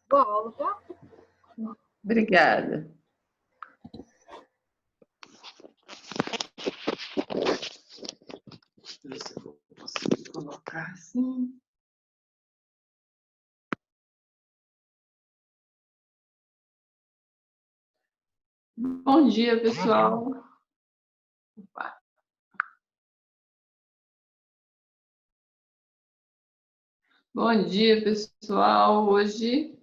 Boa aula, tá? Obrigada. Ver se eu vou conseguir colocar assim. Bom dia, pessoal. Opa. Bom dia, pessoal. Hoje,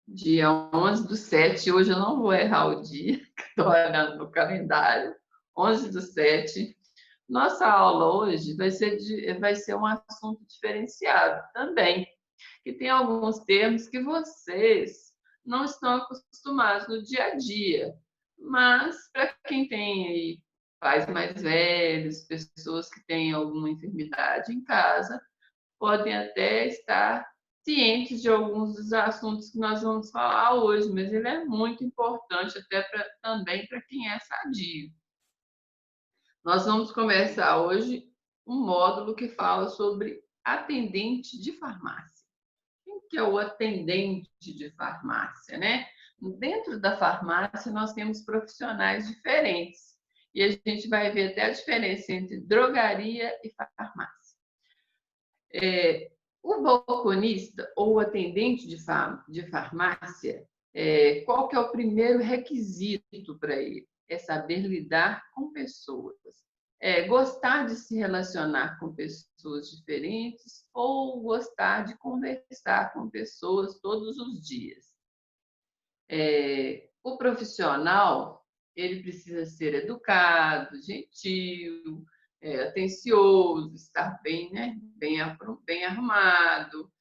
dia 11/7. Hoje eu não vou errar o dia, que estou olhando no calendário. 11/7. Nossa aula hoje vai ser um assunto diferenciado também, que tem alguns termos que vocês não estão acostumados no dia a dia. Mas, para quem tem aí pais mais velhos, pessoas que têm alguma enfermidade em casa, podem até estar cientes de alguns dos assuntos que nós vamos falar hoje, mas ele é muito importante até também para quem é sadio. Nós vamos começar hoje um módulo que fala sobre atendente de farmácia. Quem que é o atendente de farmácia, né? Dentro da farmácia, nós temos profissionais diferentes. E a gente vai ver até a diferença entre drogaria e farmácia. O balconista ou atendente de farmácia, qual que é o primeiro requisito para ele? É saber lidar com pessoas. Gostar de se relacionar com pessoas diferentes ou gostar de conversar com pessoas todos os dias. O profissional, ele precisa ser educado, gentil, atencioso, estar bem, né, bem arrumado,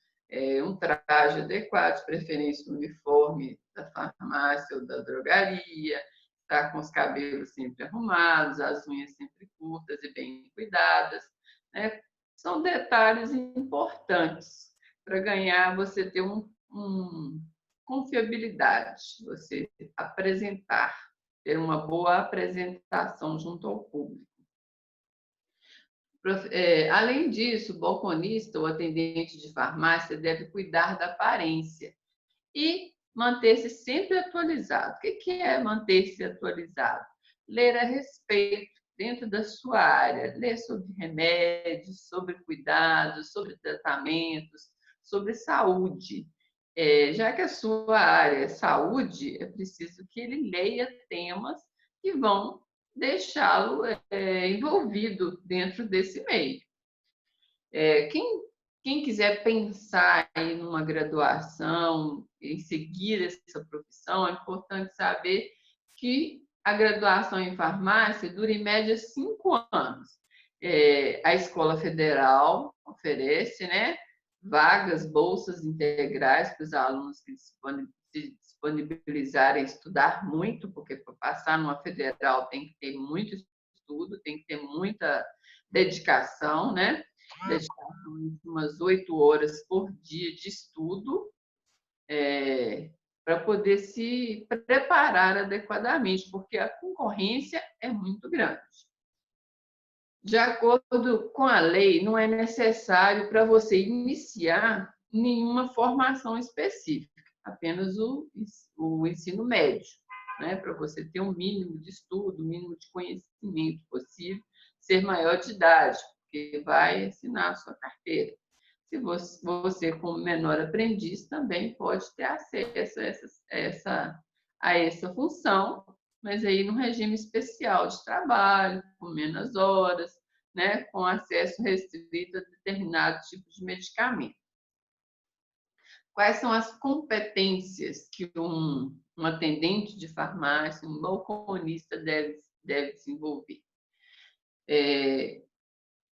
um traje adequado, de preferência o uniforme da farmácia ou da drogaria, estar com os cabelos sempre arrumados, as unhas sempre curtas e bem cuidadas, né? São detalhes importantes para ganhar, você ter confiabilidade, você apresentar, ter uma boa apresentação junto ao público. Além disso, o balconista ou atendente de farmácia deve cuidar da aparência e manter-se sempre atualizado. O que é manter-se atualizado? Ler a respeito dentro da sua área, ler sobre remédios, sobre cuidados, sobre tratamentos, sobre saúde. Já que a sua área é saúde, é preciso que ele leia temas que vão deixá-lo envolvido dentro desse meio. Quem quiser pensar em uma graduação, em seguir essa profissão, é importante saber que a graduação em farmácia dura em média 5 anos. A Escola Federal oferece, né, vagas, bolsas integrais para os alunos que se disponibilizarem a estudar muito, porque para passar numa federal tem que ter muito estudo, tem que ter muita dedicação, né? Dedicação de umas 8 horas por dia de estudo, para poder se preparar adequadamente, porque a concorrência é muito grande. De acordo com a lei, não é necessário para você iniciar nenhuma formação específica, apenas o ensino médio, né? Para você ter um mínimo de estudo, um mínimo de conhecimento possível, ser maior de idade, porque vai assinar a sua carteira. Se você, como menor aprendiz, também pode ter acesso a essa função, mas aí no regime especial de trabalho, com menos horas, né, com acesso restrito a determinados tipos de medicamento. Quais são as competências que um atendente de farmácia, um balconista deve desenvolver?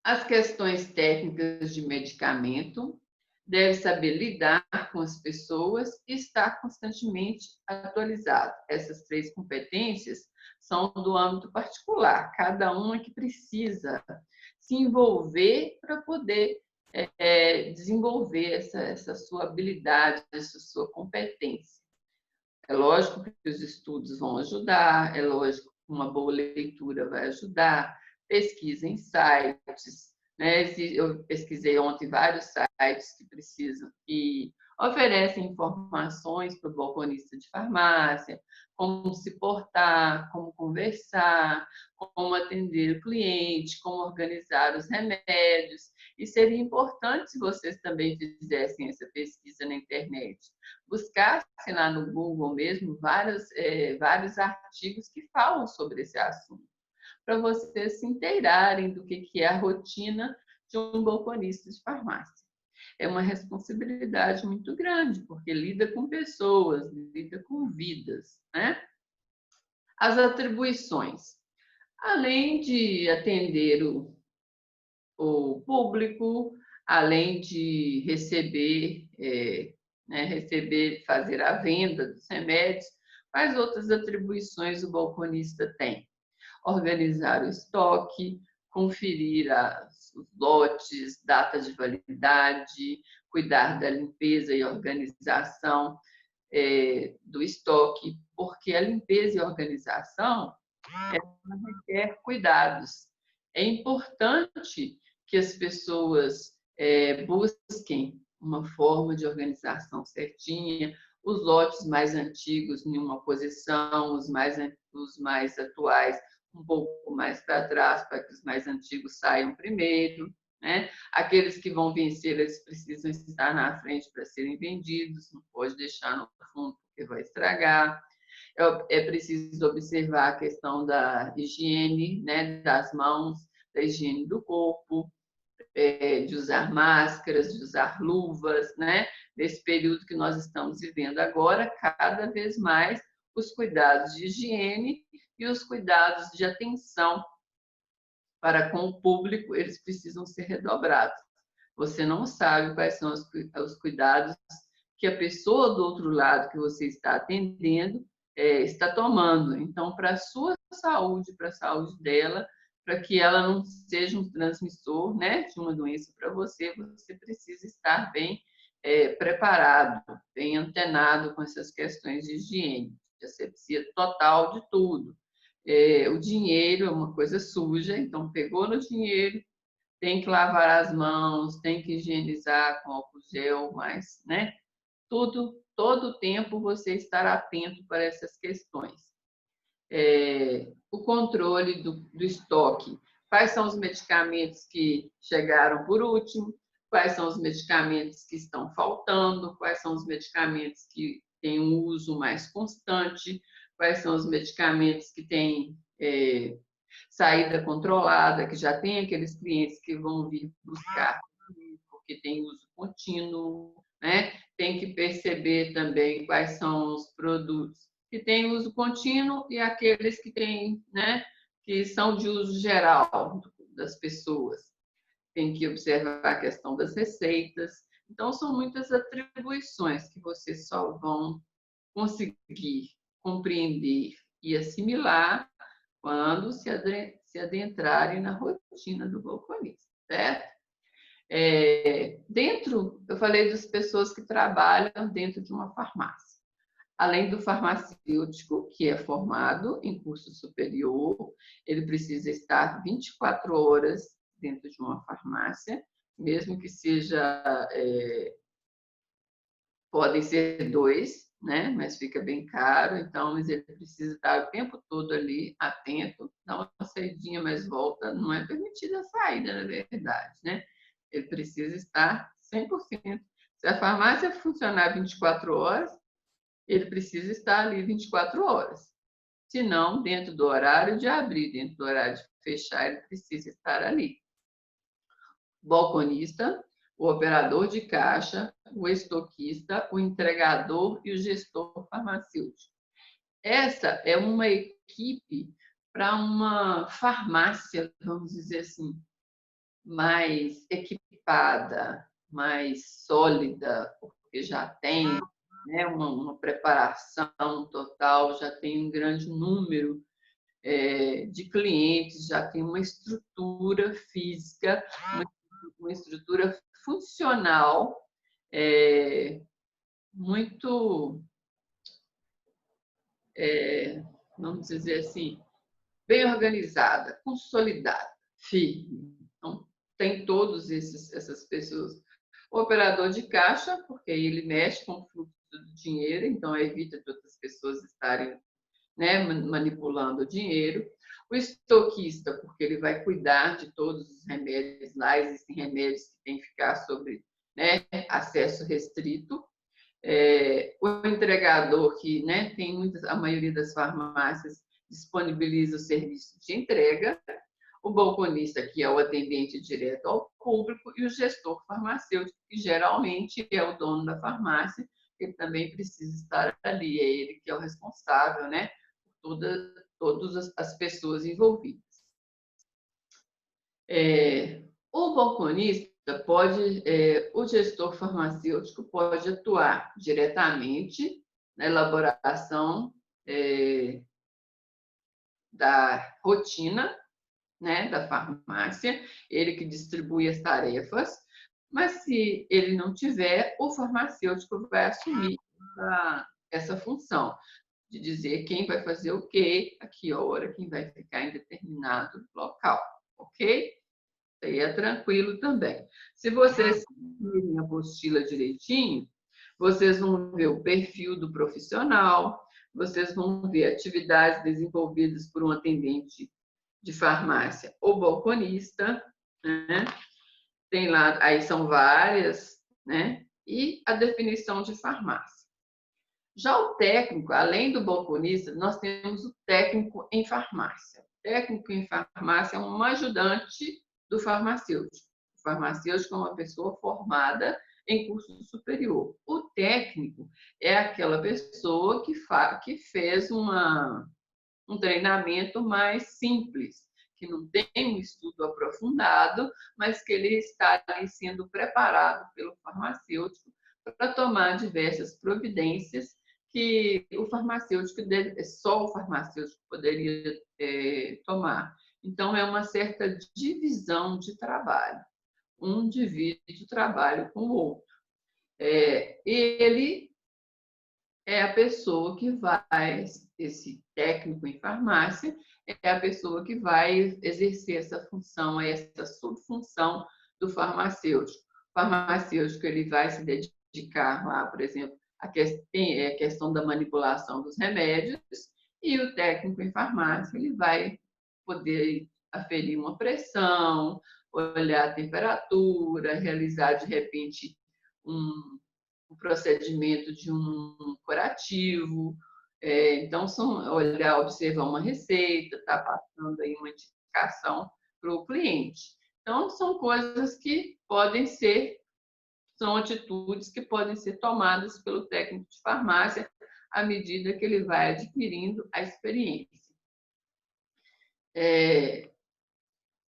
As questões técnicas de medicamento, deve saber lidar com as pessoas e estar constantemente atualizado. Essas 3 competências são do âmbito particular, cada uma que precisa se envolver para poder desenvolver essa sua habilidade, essa sua competência. É lógico que os estudos vão ajudar, é lógico que uma boa leitura vai ajudar, pesquisa em sites, né? Eu pesquisei ontem vários sites que precisam, e Oferecem informações para o balconista de farmácia, como se portar, como conversar, como atender o cliente, como organizar os remédios. E seria importante se vocês também fizessem essa pesquisa na internet. Buscassem lá no Google mesmo vários artigos que falam sobre esse assunto, para vocês se inteirarem do que é a rotina de um balconista de farmácia. É uma responsabilidade muito grande, porque lida com pessoas, lida com vidas, né? As atribuições. Além de atender o público, além de fazer a venda dos remédios, quais outras atribuições o balconista tem? Organizar o estoque, conferir os lotes, data de validade, cuidar da limpeza e organização do estoque, porque a limpeza e organização requer cuidados. É importante que as pessoas busquem uma forma de organização certinha, os lotes mais antigos em uma posição, os mais atuais um pouco mais para trás, para que os mais antigos saiam primeiro, né? Aqueles que vão vencer, eles precisam estar na frente para serem vendidos, não pode deixar no fundo porque vai estragar. É preciso observar a questão da higiene, né, das mãos, da higiene do corpo, de usar máscaras, de usar luvas, né? Nesse período que nós estamos vivendo agora, cada vez mais os cuidados de higiene e os cuidados de atenção para com o público, eles precisam ser redobrados. Você não sabe quais são os cuidados que a pessoa do outro lado que você está atendendo está tomando. Então, para a sua saúde, para a saúde dela, para que ela não seja um transmissor, né, de uma doença para você, você precisa estar bem preparado, bem antenado com essas questões de higiene, de asepsia total de tudo. O dinheiro é uma coisa suja, então pegou no dinheiro, tem que lavar as mãos, tem que higienizar com álcool gel, mas, né? Todo o tempo você estar atento para essas questões. O controle do estoque. Quais são os medicamentos que chegaram por último? Quais são os medicamentos que estão faltando? Quais são os medicamentos que têm um uso mais constante? Quais são os medicamentos que têm saída controlada, que já tem aqueles clientes que vão vir buscar porque tem uso contínuo, né? Tem que perceber também quais são os produtos que têm uso contínuo e aqueles que têm, né, que são de uso geral das pessoas. Tem que observar a questão das receitas. Então, são muitas atribuições que vocês só vão conseguir compreender e assimilar quando se adentrarem na rotina do balconista, certo? Eu falei das pessoas que trabalham dentro de uma farmácia. Além do farmacêutico, que é formado em curso superior, ele precisa estar 24 horas dentro de uma farmácia, mesmo que podem ser 2, né? Mas fica bem caro, então mas ele precisa estar o tempo todo ali, atento, dá uma saidinha, mas volta, não é permitida a saída, na verdade, né? Ele precisa estar 100%. Se a farmácia funcionar 24 horas, ele precisa estar ali 24 horas. Se não, dentro do horário de abrir, dentro do horário de fechar, ele precisa estar ali. Balconista, o operador de caixa, o estoquista, o entregador e o gestor farmacêutico. Essa é uma equipe para uma farmácia, vamos dizer assim, mais equipada, mais sólida, porque já tem, né, uma preparação total, já tem um grande número de clientes, já tem uma estrutura física, uma estrutura funcional muito, vamos dizer assim, bem organizada, consolidada, firme. Então, tem todas essas pessoas. O operador de caixa, porque ele mexe com o fluxo do dinheiro, então evita de outras pessoas estarem, né, manipulando o dinheiro. O estoquista, porque ele vai cuidar de todos os remédios lá, existem remédios que têm que ficar sobre, né, acesso restrito. O entregador, que, né, tem muitas, a maioria das farmácias disponibiliza o serviço de entrega. O balconista, que é o atendente direto ao público, e o gestor farmacêutico, que geralmente é o dono da farmácia, ele também precisa estar ali, é ele que é o responsável, né, por todas as pessoas envolvidas. O balconista pode, o gestor farmacêutico pode atuar diretamente na elaboração da rotina, né, da farmácia, ele que distribui as tarefas, mas se ele não tiver, o farmacêutico vai assumir essa função de dizer quem vai fazer o quê, a que hora, quem vai ficar em determinado local, ok? Isso aí é tranquilo também. Se vocês lerem a apostila direitinho, vocês vão ver o perfil do profissional, vocês vão ver atividades desenvolvidas por um atendente de farmácia ou balconista, né? Tem lá, aí são várias, né? E a definição de farmácia. Já o técnico, além do balconista, nós temos o técnico em farmácia. O técnico em farmácia é um ajudante do farmacêutico. O farmacêutico é uma pessoa formada em curso superior. O técnico é aquela pessoa que fez um treinamento mais simples, que não tem um estudo aprofundado, mas que ele está ali sendo preparado pelo farmacêutico para tomar diversas providências que o farmacêutico só o farmacêutico poderia tomar. Então, é uma certa divisão de trabalho. Um divide o trabalho com o outro. Ele é a pessoa que vai, esse técnico em farmácia, é a pessoa que vai exercer essa função, essa subfunção do farmacêutico. O farmacêutico ele vai se dedicar lá, por exemplo, a questão da manipulação dos remédios, e o técnico em farmácia ele vai poder aferir uma pressão, olhar a temperatura, realizar de repente o procedimento de um curativo. Então, olhar, observar uma receita, está passando aí uma indicação para o cliente. Então, são coisas que podem ser, são atitudes que podem ser tomadas pelo técnico de farmácia à medida que ele vai adquirindo a experiência.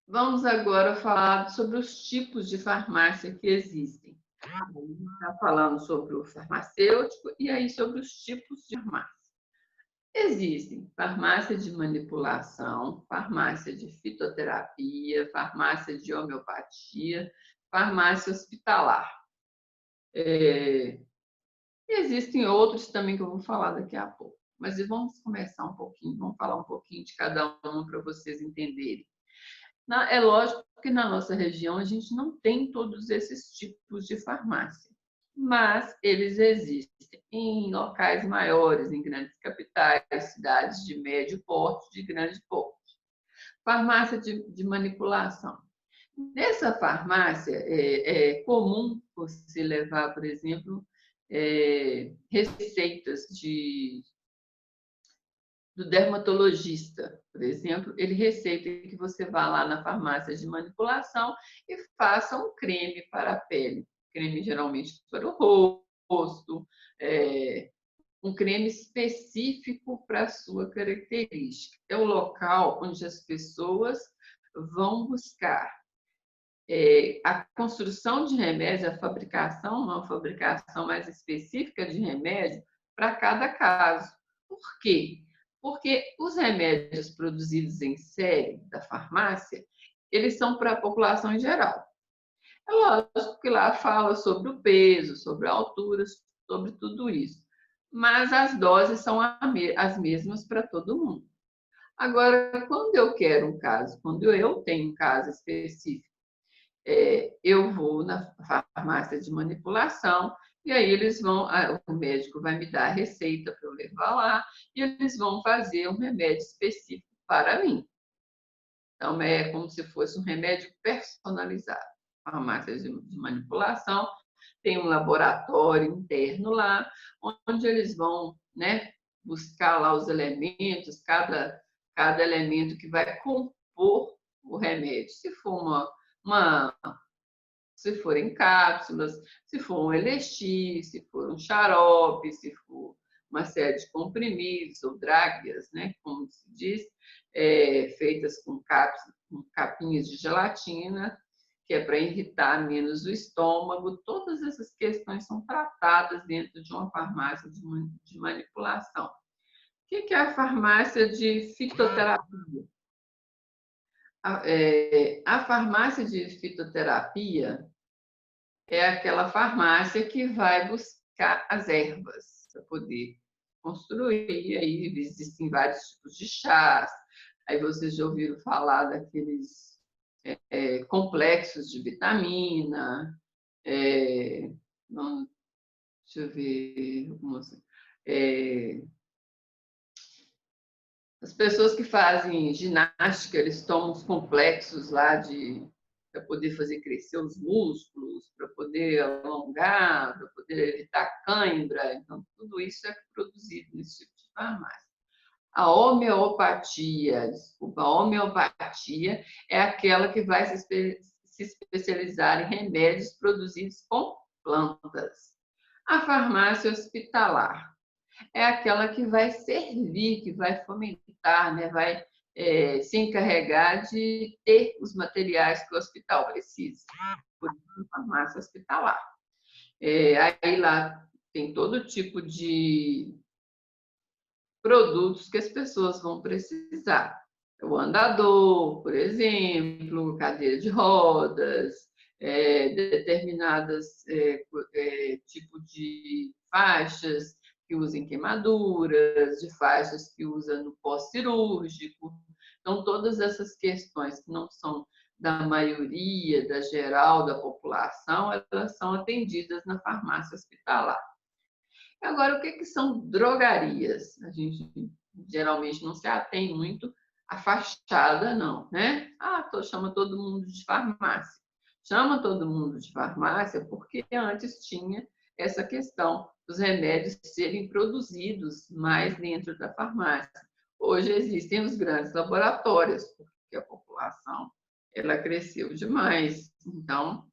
Vamos agora falar sobre os tipos de farmácia que existem. A gente está falando sobre o farmacêutico e aí sobre os tipos de farmácia. Existem farmácia de manipulação, farmácia de fitoterapia, farmácia de homeopatia, farmácia hospitalar. Existem outros também que eu vou falar daqui a pouco, mas vamos começar um pouquinho, vamos falar um pouquinho de cada um para vocês entenderem. É lógico que na nossa região a gente não tem todos esses tipos de farmácia, mas eles existem em locais maiores, em grandes capitais, cidades de médio porte, de grande porte. Farmácia de manipulação. Nessa farmácia, é comum você levar, por exemplo, receitas do dermatologista, por exemplo, ele receita que você vá lá na farmácia de manipulação e faça um creme para a pele. Creme geralmente para o rosto, um creme específico para a sua característica. É o local onde as pessoas vão buscar a construção de remédio, a fabricação, uma fabricação mais específica de remédio para cada caso. Por quê? Porque os remédios produzidos em série da farmácia, eles são para a população em geral. É lógico que lá fala sobre o peso, sobre a altura, sobre tudo isso. Mas as doses são as mesmas para todo mundo. Agora, quando eu quero um caso, quando eu tenho um caso específico, eu vou na farmácia de manipulação e aí eles vão, o médico vai me dar a receita para eu levar lá e eles vão fazer um remédio específico para mim. Então, é como se fosse um remédio personalizado. Farmácias de manipulação tem um laboratório interno lá, onde eles vão, né, buscar lá os elementos, cada elemento que vai compor o remédio. Se for uma se for em cápsulas, se for um elixir, se for um xarope, se for uma série de comprimidos ou dráguias, né, como se diz, feitas com capinhas de gelatina, que é para irritar menos o estômago. Todas essas questões são tratadas dentro de uma farmácia de manipulação. O que é a farmácia de fitoterapia? A farmácia de fitoterapia é aquela farmácia que vai buscar as ervas para poder construir. Aí existem vários tipos de chás. Aí vocês já ouviram falar daqueles complexos de vitamina. Não, deixa eu ver. As pessoas que fazem ginástica, eles tomam os complexos lá para poder fazer crescer os músculos, para poder alongar, para poder evitar cãibra. Então, tudo isso é produzido nesse tipo de farmácia. A homeopatia, desculpa, a homeopatia é aquela que vai se especializar em remédios produzidos com plantas. A farmácia hospitalar é aquela que vai servir, que vai fomentar, né? Vai se encarregar de ter os materiais que o hospital precisa. Por exemplo, farmácia hospitalar. Aí lá tem todo tipo de produtos que as pessoas vão precisar. O andador, por exemplo, cadeira de rodas, determinadas tipo de faixas que usam queimaduras, de faixas que usam no pós-cirúrgico. Então, todas essas questões que não são da maioria, da geral da população, elas são atendidas na farmácia hospitalar. Agora, o que são drogarias? A gente geralmente não se atém muito à fachada, não, né? Chama todo mundo de farmácia. Chama todo mundo de farmácia porque antes tinha essa questão dos remédios serem produzidos mais dentro da farmácia. Hoje existem os grandes laboratórios, porque a população ela cresceu demais. Então,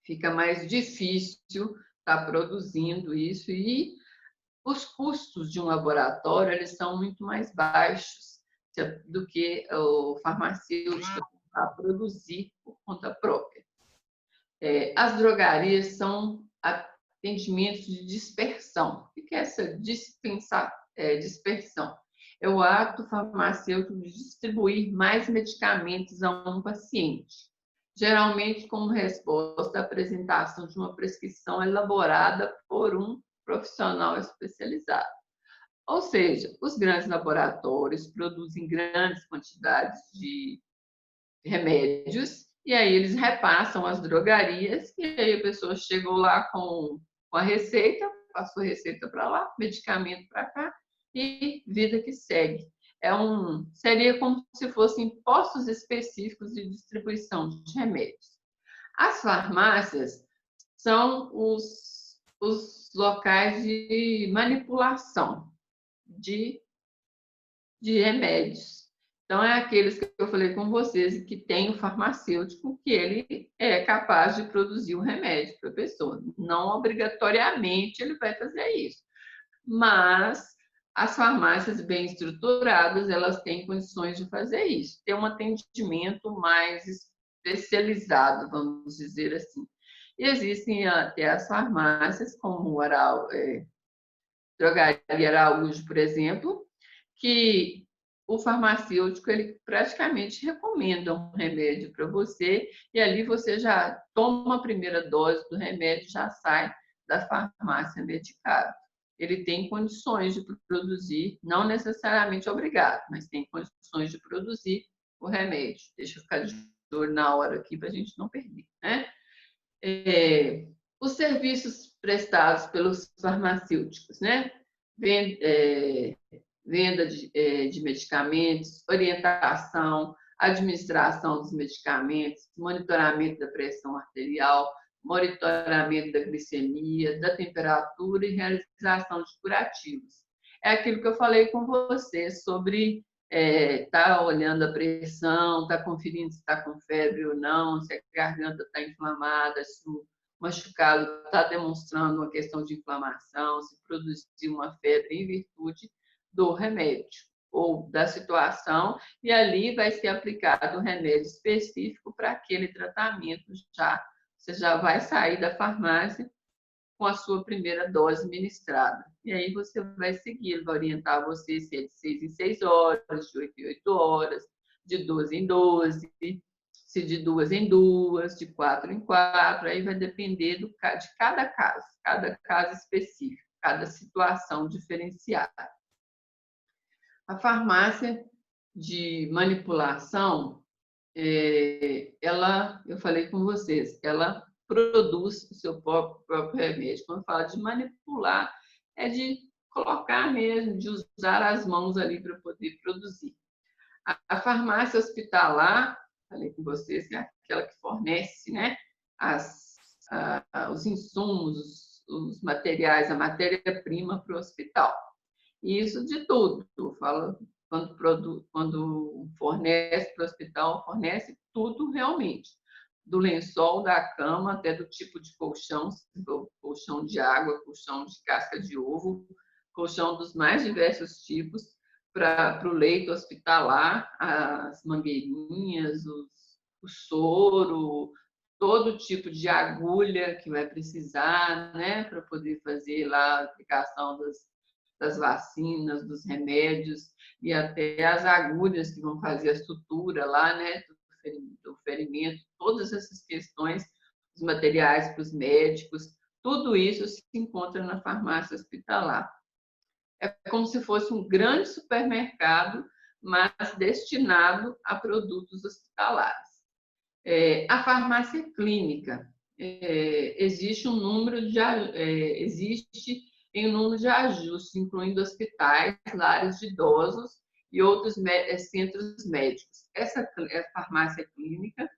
fica mais difícil estar produzindo isso e os custos de um laboratório eles são muito mais baixos do que o farmacêutico a produzir por conta própria. As drogarias são atendimentos de dispersão. O que é essa dispersão? É o ato farmacêutico de distribuir mais medicamentos a um paciente, geralmente como resposta à apresentação de uma prescrição elaborada por um profissional especializado. Ou seja, os grandes laboratórios produzem grandes quantidades de remédios e aí eles repassam às drogarias e aí a pessoa chegou lá com a receita, passou a receita para lá, medicamento para cá e vida que segue. Seria como se fossem postos específicos de distribuição de remédios. As farmácias são os locais de manipulação de remédios. Então, é aqueles que eu falei com vocês, que tem o farmacêutico, que ele é capaz de produzir o remédio para a pessoa. Não obrigatoriamente ele vai fazer isso. Mas as farmácias bem estruturadas, elas têm condições de fazer isso. Ter um atendimento mais especializado, vamos dizer assim. E existem até as farmácias, como Drogaria Araújo, por exemplo, que o farmacêutico ele praticamente recomenda um remédio para você e ali você já toma a primeira dose do remédio, já sai da farmácia medicado. Ele tem condições de produzir, não necessariamente obrigado, mas tem condições de produzir o remédio. Deixa eu ficar de olho na hora aqui para a gente não perder, né? Os serviços prestados pelos farmacêuticos, né? Venda de medicamentos, orientação, administração dos medicamentos, monitoramento da pressão arterial, monitoramento da glicemia, da temperatura e realização de curativos. É aquilo que eu falei com você sobre tá olhando a pressão, tá conferindo se está com febre ou não, se a garganta está inflamada, se o machucado está demonstrando uma questão de inflamação, se produziu uma febre em virtude do remédio ou da situação, e ali vai ser aplicado o remédio específico para aquele tratamento já. Você já vai sair da farmácia com a sua primeira dose ministrada. E aí você vai seguir, ele vai orientar você se é de 6 em 6 horas, de 8 em 8 horas, de 12 em 12, se de 2 em 2, de 4 em 4, aí vai depender de cada caso específico, cada situação diferenciada. A farmácia de manipulação, eu falei com vocês, ela produz o seu próprio remédio. Quando fala de manipular, é de colocar mesmo, de usar as mãos ali para poder produzir. A farmácia hospitalar, falei com vocês, é aquela que fornece, né, os insumos, os materiais, a matéria-prima para o hospital. E isso de tudo. Fala, quando fornece para o hospital, fornece tudo realmente. Do lençol, da cama, até do tipo de colchão, colchão de água, colchão de casca de ovo, colchão dos mais diversos tipos, para o leito hospitalar, as mangueirinhas, o soro, todo tipo de agulha que vai precisar, né, para poder fazer lá a aplicação das vacinas, dos remédios, e até as agulhas que vão fazer a sutura lá, né, do ferimento, todas essas questões, os materiais para os médicos, tudo isso se encontra na farmácia hospitalar. É como se fosse um grande supermercado, mas destinado a produtos hospitalares. A farmácia clínica, existe em um número de ajustes, incluindo hospitais, lares de idosos e outros centros médicos. Essa farmácia clínica,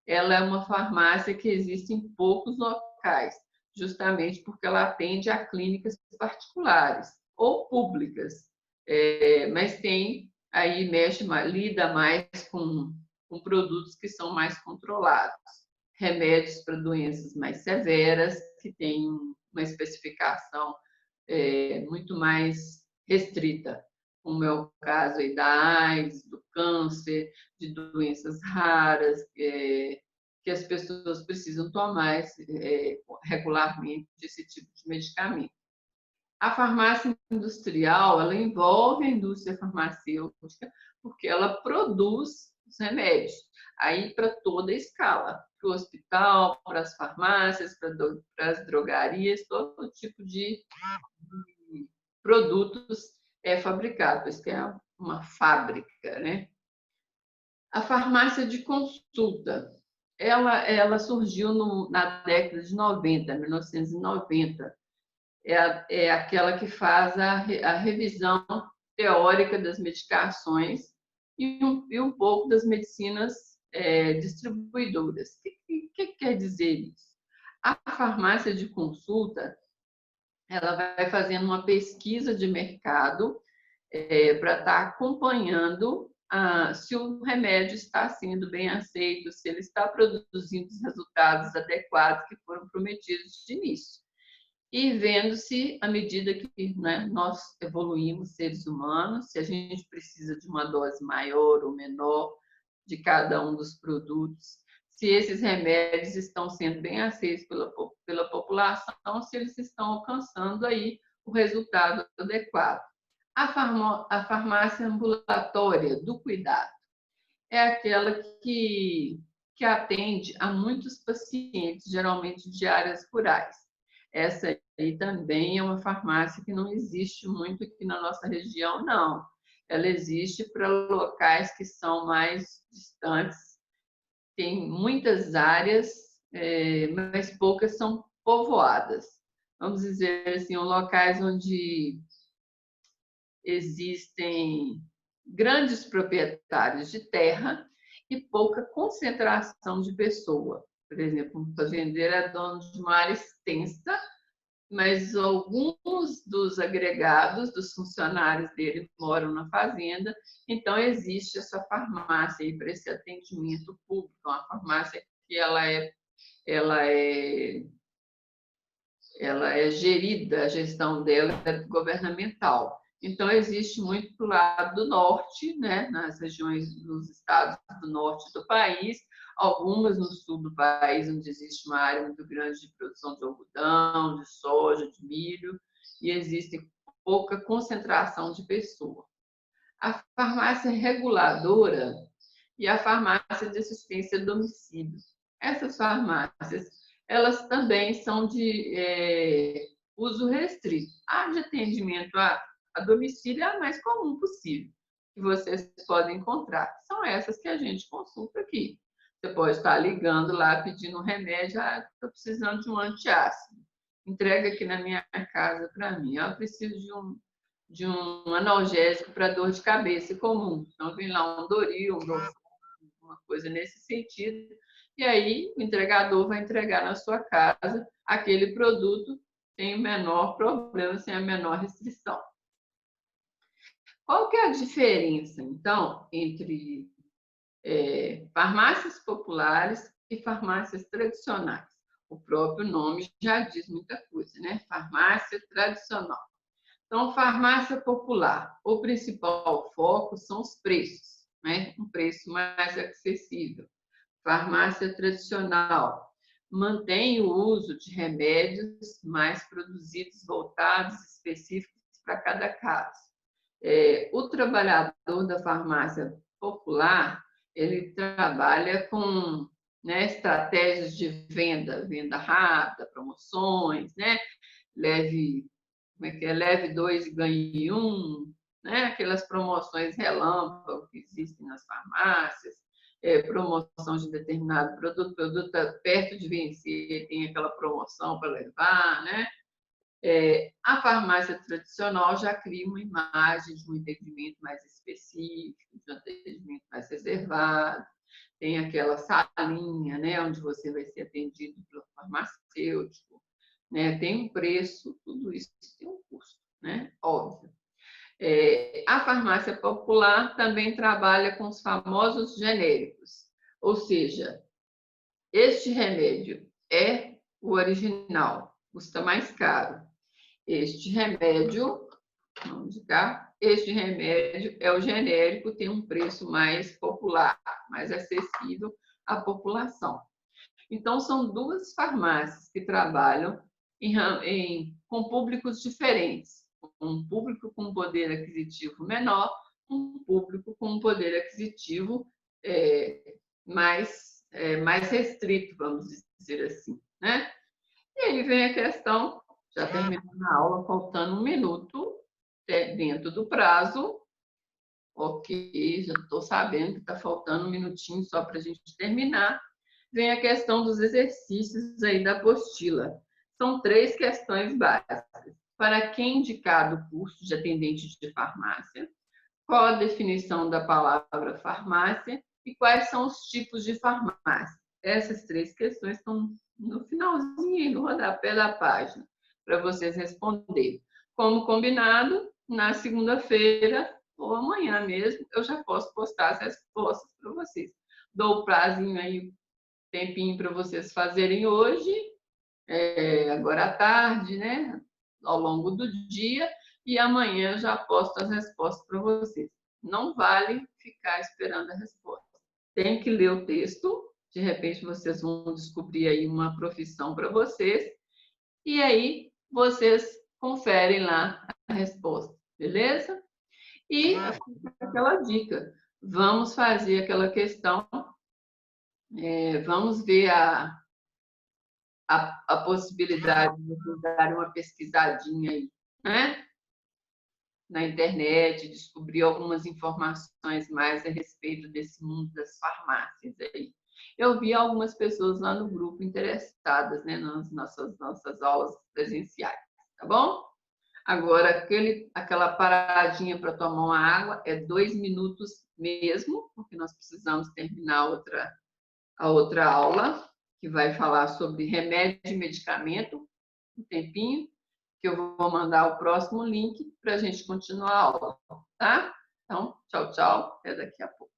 ela é uma farmácia que existe em poucos locais, justamente porque ela atende a clínicas particulares ou públicas, mas tem aí lida mais com produtos que são mais controlados, remédios para doenças mais severas, que têm uma especificação muito mais restrita, como é o caso aí da AIDS, do câncer, de doenças raras, que as pessoas precisam tomar regularmente esse tipo de medicamento. A farmácia industrial, ela envolve a indústria farmacêutica, porque ela produz os remédios, aí para toda a escala, para o hospital, para as farmácias, para as drogarias, todo tipo de produtos é fabricado, isso é uma fábrica, né? A farmácia de consulta, ela surgiu na década de 90, 1990. É aquela que faz a revisão teórica das medicações e um pouco das medicinas distribuidoras. O que quer dizer isso? A farmácia de consulta, ela vai fazendo uma pesquisa de mercado para estar acompanhando se o remédio está sendo bem aceito, se ele está produzindo os resultados adequados que foram prometidos de início. E vendo se, à medida que, né, nós evoluímos seres humanos, se a gente precisa de uma dose maior ou menor de cada um dos produtos, se esses remédios estão sendo bem aceitos pela população, se eles estão alcançando aí o resultado adequado. A farmácia ambulatória do cuidado é aquela que atende a muitos pacientes, geralmente de áreas rurais. Essa aí também é uma farmácia que não existe muito aqui na nossa região, não. Ela existe para locais que são mais distantes, tem muitas áreas, mas poucas são povoadas. Vamos dizer assim, locais onde existem grandes proprietários de terra e pouca concentração de pessoa. Por exemplo, um fazendeiro é dono de uma área extensa, mas alguns dos agregados, dos funcionários dele, moram na fazenda, então existe essa farmácia aí para esse atendimento público, uma farmácia que ela é gerida, a gestão dela é governamental. Então, existe muito do lado do norte, né, nas regiões dos estados do norte do país, algumas no sul do país, onde existe uma área muito grande de produção de algodão, de soja, de milho, e existe pouca concentração de pessoa. A farmácia reguladora e a farmácia de assistência a domicílio. Essas farmácias, elas também são de uso restrito. A de atendimento a domicílio é a mais comum possível, que vocês podem encontrar. São essas que a gente consulta aqui. Você pode estar ligando lá, pedindo um remédio, estou precisando de um antiácido. Entrega aqui na minha casa para mim. Eu preciso de um analgésico para dor de cabeça comum. Então, vem lá um Doril, um Dorflex, uma coisa nesse sentido. E aí, o entregador vai entregar na sua casa aquele produto sem o menor problema, sem a menor restrição. Qual que é a diferença, então, entre farmácias populares e farmácias tradicionais? O próprio nome já diz muita coisa, né? Farmácia tradicional. Então, farmácia popular, o principal foco são os preços, né? Um preço mais acessível. Farmácia tradicional mantém o uso de remédios mais produzidos, voltados, específicos para cada caso. O trabalhador da farmácia popular, ele trabalha com, né, estratégias de venda rápida, promoções, né? Leve 2 e ganhe 1, né? Aquelas promoções relâmpago que existem nas farmácias, promoção de determinado produto, produto está perto de vencer, tem aquela promoção para levar, né? A farmácia tradicional já cria uma imagem de um atendimento mais específico, de um atendimento mais reservado, tem aquela salinha, né, onde você vai ser atendido pelo farmacêutico, né, tem um preço, tudo isso tem um custo, né, óbvio. A farmácia popular também trabalha com os famosos genéricos, ou seja, este remédio é o original, custa mais caro. Este remédio, vamos cá, este remédio é o genérico, tem um preço mais popular, mais acessível à população. Então, são duas farmácias que trabalham com públicos diferentes. Um público com poder aquisitivo menor, um público com poder aquisitivo mais restrito, vamos dizer assim, né? E aí vem a questão, já terminando a aula, faltando 1 minuto, dentro do prazo. Ok, já estou sabendo que está faltando 1 minutinho só para a gente terminar. Vem a questão dos exercícios aí da apostila. São 3 questões básicas. Para quem indicar o curso de atendente de farmácia? Qual a definição da palavra farmácia? E quais são os tipos de farmácia? Essas 3 questões estão no finalzinho, no rodapé da página, para vocês responderem. Como combinado, na segunda-feira ou amanhã mesmo, eu já posso postar as respostas para vocês. Dou o prazinho aí, tempinho para vocês fazerem hoje, agora à tarde, né? Ao longo do dia, e amanhã eu já posto as respostas para vocês. Não vale ficar esperando a resposta. Tem que ler o texto, de repente vocês vão descobrir aí uma profissão para vocês, e aí vocês conferem lá a resposta, beleza? E aquela dica, vamos fazer aquela questão, vamos ver a possibilidade de vocês darem uma pesquisadinha aí, né? Na internet, descobrir algumas informações mais a respeito desse mundo das farmácias aí. Eu vi algumas pessoas lá no grupo interessadas, né, nas nossas aulas presenciais, tá bom? Agora, aquela paradinha para tomar uma água é 2 minutos mesmo, porque nós precisamos terminar a outra aula, que vai falar sobre remédio e medicamento, um tempinho, que eu vou mandar o próximo link para a gente continuar a aula, tá? Então, tchau, tchau, até daqui a pouco.